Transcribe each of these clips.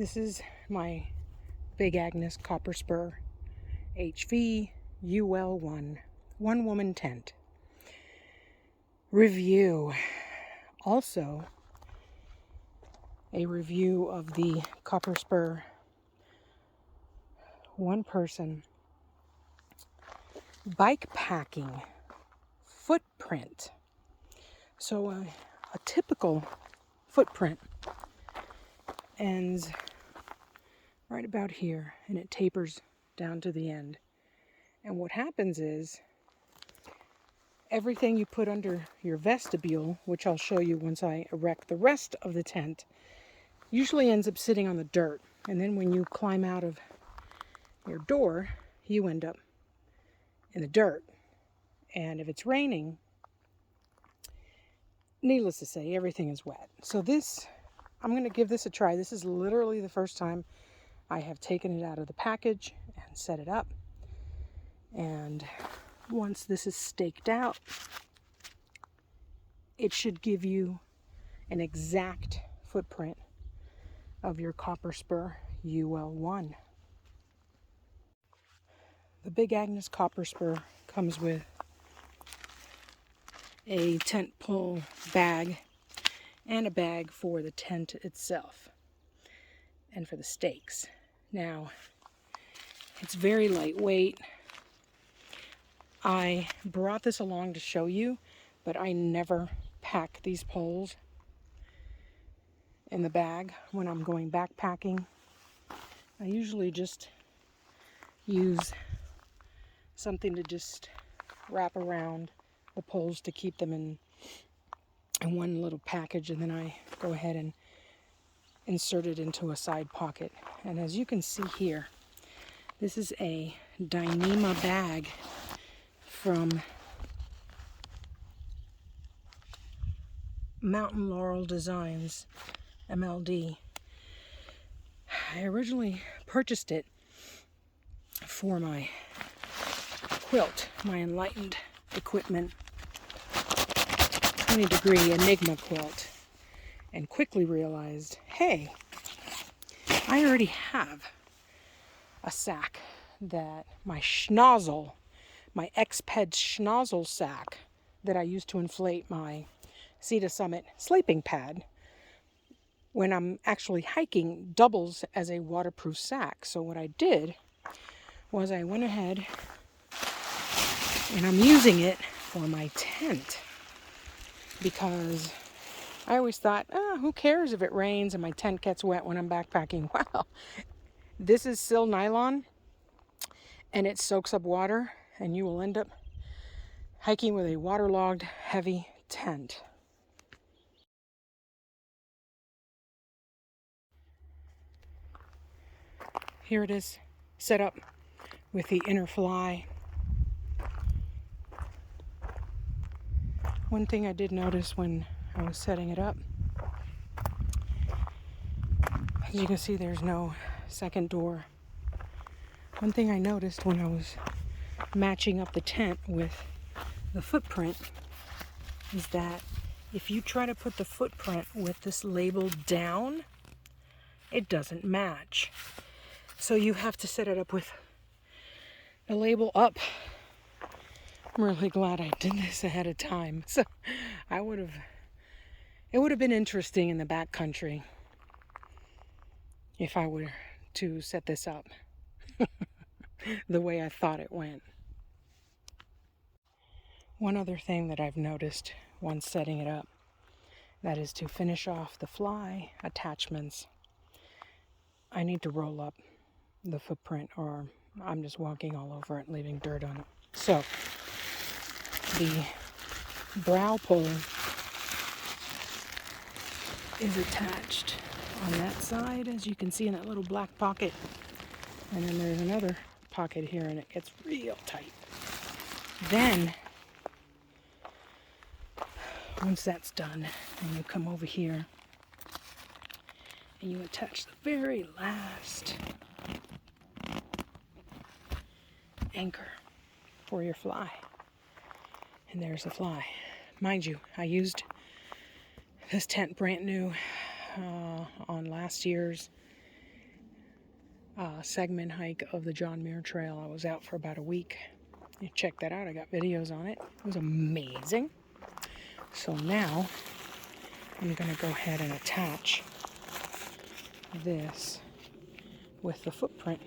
This is my Big Agnes Copper Spur HV UL1 one-woman tent review. Also, a review of the Copper Spur one-person bikepacking footprint. So a typical footprint ends right about here and it tapers down to the end. And what happens is everything you put under your vestibule, which I'll show you once I erect the rest of the tent, usually ends up sitting on the dirt. And then when you climb out of your door, you end up in the dirt. And if it's raining, needless to say, everything is wet. So I'm going to give this a try. This is literally the first time I have taken it out of the package and set it up. And once this is staked out, it should give you an exact footprint of your Copper Spur UL1. The Big Agnes Copper Spur comes with a tent pole bag and a bag for the tent itself and for the stakes. Now, it's very lightweight. I brought this along to show you, but I never pack these poles in the bag when I'm going backpacking. I usually just use something to just wrap around the poles to keep them in one little package, and then I go ahead and insert it into a side pocket. And as you can see here, this is a Dyneema bag from Mountain Laurel Designs, MLD. I originally purchased it for my quilt, my Enlightened Equipment 20-degree Enigma quilt, and quickly realized, hey, I already have a sack that my schnozzle, my X-Ped schnozzle sack that I use to inflate my Sea to Summit sleeping pad when I'm actually hiking, doubles as a waterproof sack. So what I did was I went ahead and I'm using it for my tent, because I always thought, who cares if it rains and my tent gets wet when I'm backpacking? Well, this is sil nylon and it soaks up water, and you will end up hiking with a waterlogged, heavy tent. Here it is set up with the inner fly. One thing I did notice when I was setting it up, as you can see, there's no second door. One thing I noticed when I was matching up the tent with the footprint is that if you try to put the footprint with this label down, it doesn't match. So you have to set it up with the label up. I'm really glad I did this ahead of time. So it would have been interesting in the backcountry if I were to set this up the way I thought it went. One other thing that I've noticed once setting it up, that is to finish off the fly attachments, I need to roll up the footprint or I'm just walking all over it, leaving dirt on it. So the brow pull is attached on that side, as you can see, in that little black pocket. And then there's another pocket here, and it gets real tight. Then, once that's done, then you come over here and you attach the very last anchor for your fly. And there's the fly. Mind you, I used this tent brand new on last year's segment hike of the John Muir Trail. I was out for about a week. You check that out. I got videos on it. It was amazing. So now I'm going to go ahead and attach this with the footprint.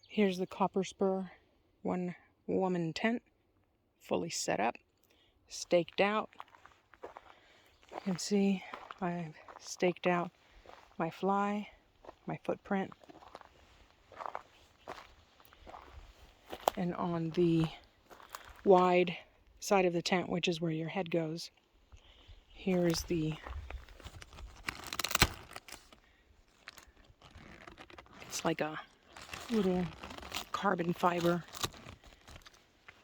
Here's the Copper Spur one woman tent, fully set up, staked out. You can see I've staked out my fly, my footprint, and on the wide side of the tent, which is where your head goes, here's the, it's like a little carbon fiber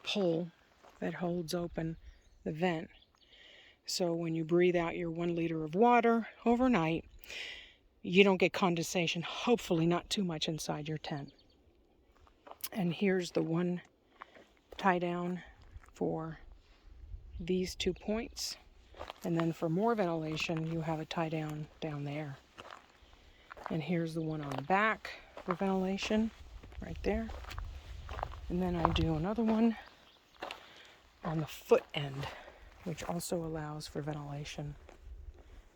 hole that holds open the vent. So when you breathe out your 1 liter of water overnight, you don't get condensation, hopefully not too much inside your tent. And here's the one tie down for these 2 points. And then for more ventilation, you have a tie down down there. And here's the one on the back for ventilation, right there. And then I do another one on the foot end, which also allows for ventilation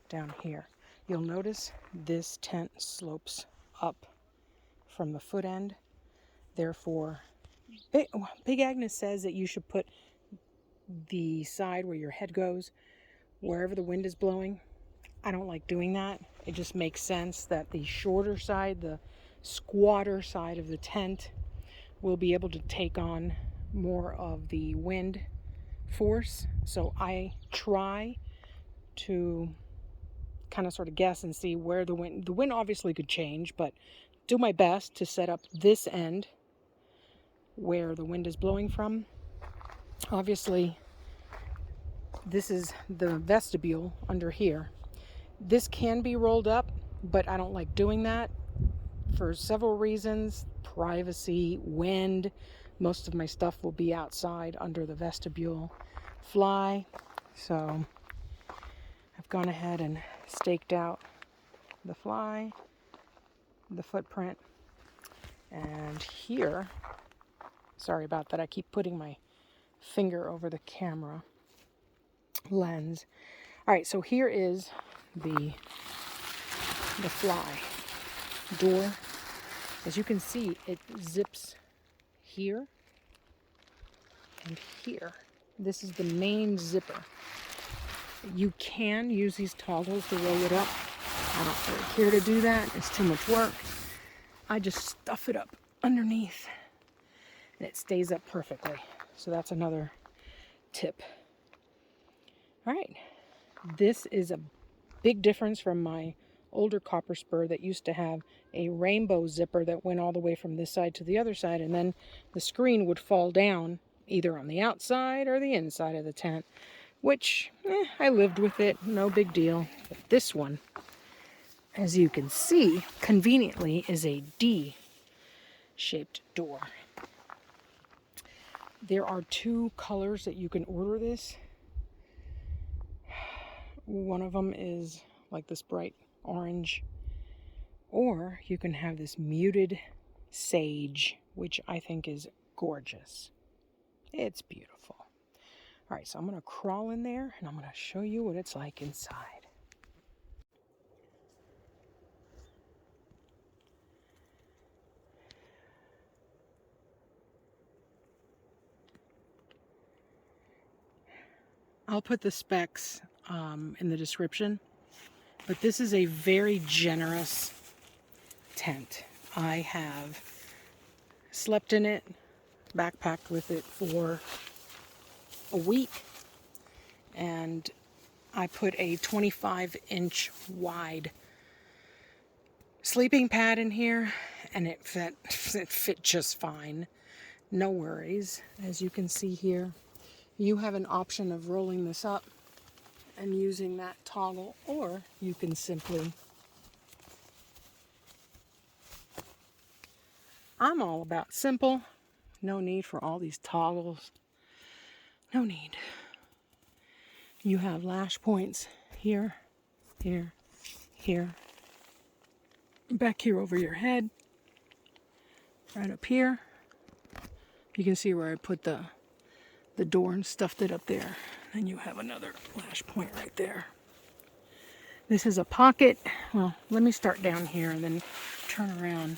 down here. You'll notice this tent slopes up from the foot end. Therefore, Big Agnes says that you should put the side where your head goes wherever the wind is blowing. I don't like doing that. It just makes sense that the shorter side, the squatter side of the tent, will be able to take on more of the wind force. So I try to kind of sort of guess and see where the wind obviously could change, but do my best to set up this end where the wind is blowing from. Obviously, this is the vestibule under here. This can be rolled up, but I don't like doing that for several reasons. Privacy, wind. Most of my stuff will be outside under the vestibule fly. So I've gone ahead and staked out the fly, the footprint, and here, sorry about that, I keep putting my finger over the camera lens. All right, so here is the fly door. As you can see, it zips here and here. This is the main zipper. You can use these toggles to roll it up. I don't really care to do that. It's too much work. I just stuff it up underneath and it stays up perfectly. So that's another tip. All right. This is a big difference from my older Copper Spur that used to have a rainbow zipper that went all the way from this side to the other side, and then the screen would fall down either on the outside or the inside of the tent, which I lived with it, no big deal. But this one, as you can see, conveniently is a D-shaped door. There are 2 colors that you can order this. One of them is like this bright orange, or you can have this muted sage, which I think is gorgeous. It's beautiful. All right, so I'm going to crawl in there and I'm going to show you what it's like inside. I'll put the specs in the description, but this is a very generous tent. I have slept in it, backpacked with it for a week, and I put a 25-inch wide sleeping pad in here, and it fit just fine. No worries. As you can see here, you have an option of rolling this up and using that toggle, or you can simply, I'm all about simple. No need for all these toggles. No need. You have lash points here, here, here, back here over your head, right up here. You can see where I put the door and stuffed it up there. And you have another lash point right there. This is a pocket. Well, let me start down here and then turn around.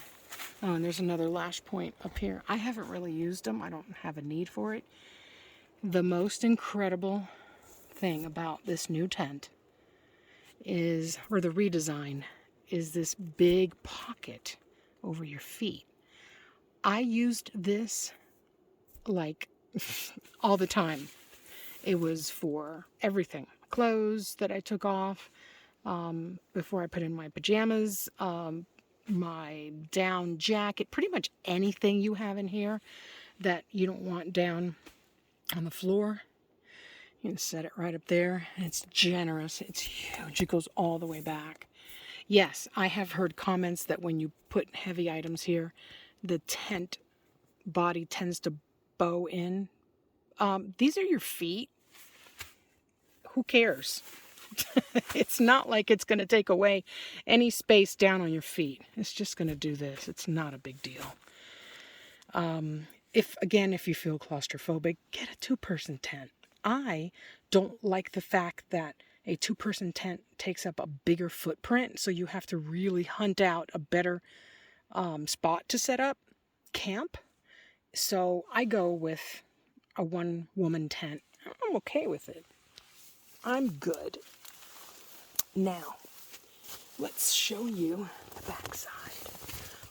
Oh, and there's another lash point up here. I haven't really used them. I don't have a need for it. The most incredible thing about this new tent is, or the redesign, is this big pocket over your feet. I used this like all the time. It was for everything. Clothes that I took off before I put in my pajamas, my down jacket, pretty much anything you have in here that you don't want down on the floor. You can set it right up there. It's generous. It's huge. It goes all the way back. Yes, I have heard comments that when you put heavy items here, the tent body tends to bow in. These are your feet. Who cares? It's not like it's going to take away any space down on your feet. It's just going to do this. It's not a big deal. If you feel claustrophobic, get a 2-person tent. I don't like the fact that a 2-person tent takes up a bigger footprint, so you have to really hunt out a better spot to set up camp. So I go with a 1-woman tent. I'm okay with it. I'm good. Now, let's show you the backside,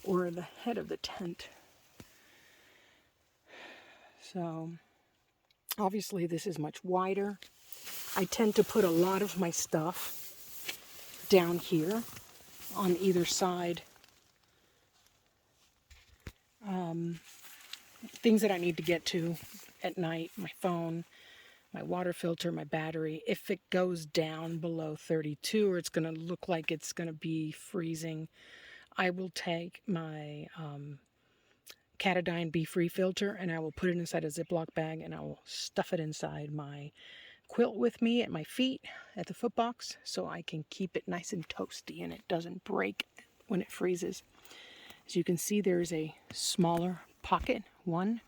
or the head of the tent. So, obviously this is much wider. I tend to put a lot of my stuff down here on either side. Things that I need to get to at night, my phone, my water filter, my battery. If it goes down below 32, or it's going to look like it's going to be freezing, I will take my Catadine Be Free filter and I will put it inside a Ziploc bag and I will stuff it inside my quilt with me at my feet at the foot box so I can keep it nice and toasty and it doesn't break when it freezes. As you can see, there is a smaller pocket 1,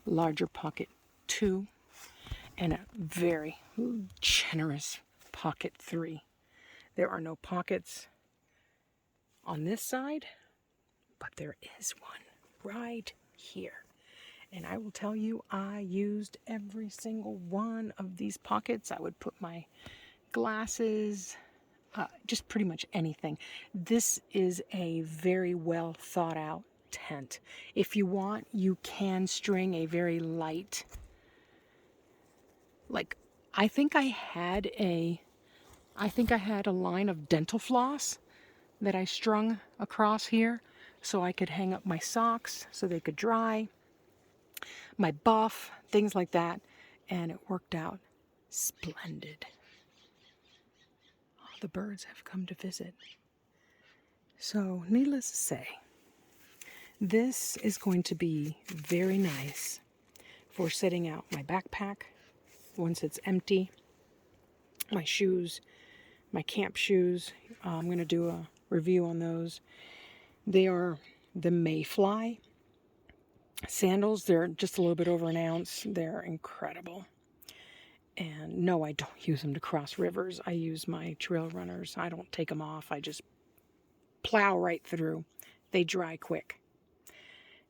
larger pocket 2, and a very generous pocket 3. There are no pockets on this side, but there is one right here. And I will tell you, I used every single one of these pockets. I would put my glasses, just pretty much anything. This is a very well thought out tent. If you want, you can string a very light, like, I think I had a line of dental floss that I strung across here so I could hang up my socks so they could dry, my buff, things like that, and it worked out splendid. Oh, the birds have come to visit. So, needless to say, this is going to be very nice for setting out my backpack once it's empty, my shoes, my camp shoes. I'm going to do a review on those. They are the Mayfly sandals. They're just a little bit over an ounce. They're incredible. And no, I don't use them to cross rivers. I use my trail runners. I don't take them off. I just plow right through. They dry quick.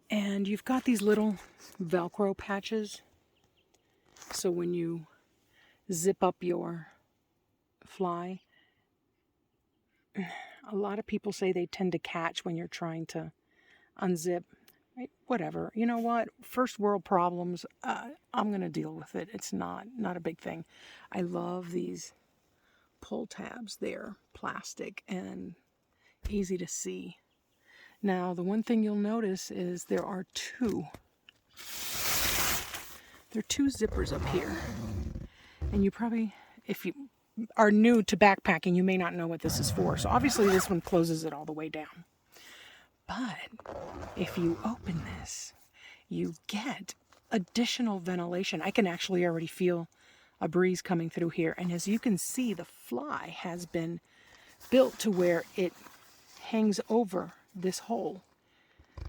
And you've got these little Velcro patches. So when you zip up your fly, a lot of people say they tend to catch when you're trying to unzip. Right? Whatever. You know what? First world problems. I'm going to deal with it. It's not a big thing. I love these pull tabs. They're plastic and easy to see. Now, the one thing you'll notice is there are two zippers up here. And you probably, if you are new to backpacking, you may not know what this is for. So obviously this one closes it all the way down. But if you open this, you get additional ventilation. I can actually already feel a breeze coming through here. And as you can see, the fly has been built to where it hangs over this hole.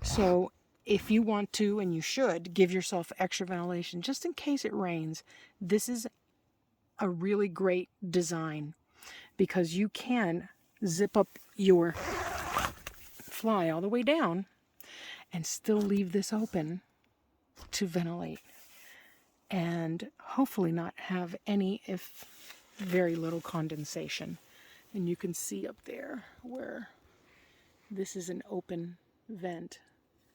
So if you want to, and you should, give yourself extra ventilation just in case it rains, this is a really great design, because you can zip up your fly all the way down and still leave this open to ventilate, and hopefully not have any, if very little, condensation. And you can see up there where this is an open vent.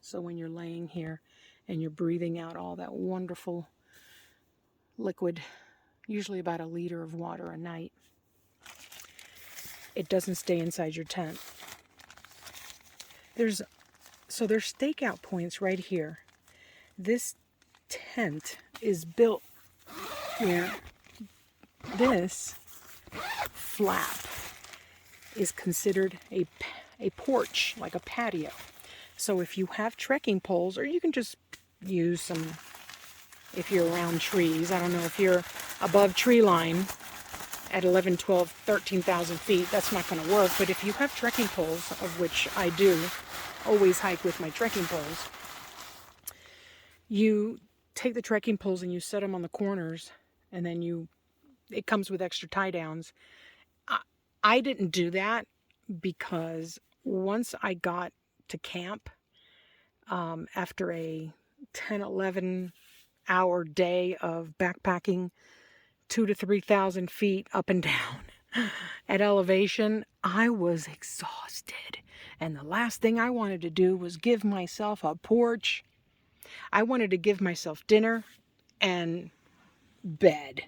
So when you're laying here and you're breathing out all that wonderful liquid, usually about 1 liter of water a night, it doesn't stay inside your tent. There's stakeout points right here. This tent is built where this flap is considered a porch, like a patio. So if you have trekking poles, or you can just use some, if you're around trees, I don't know, if you're above tree line at 11, 12, 13,000 feet, that's not going to work. But if you have trekking poles, of which I do, always hike with my trekking poles, you take the trekking poles and you set them on the corners, and then it comes with extra tie downs. I didn't do that because once I got to camp, after a 10, 11 hour day of backpacking 2,000 to 3,000 feet up and down at elevation, I was exhausted. And the last thing I wanted to do was give myself a porch. I wanted to give myself dinner and bed.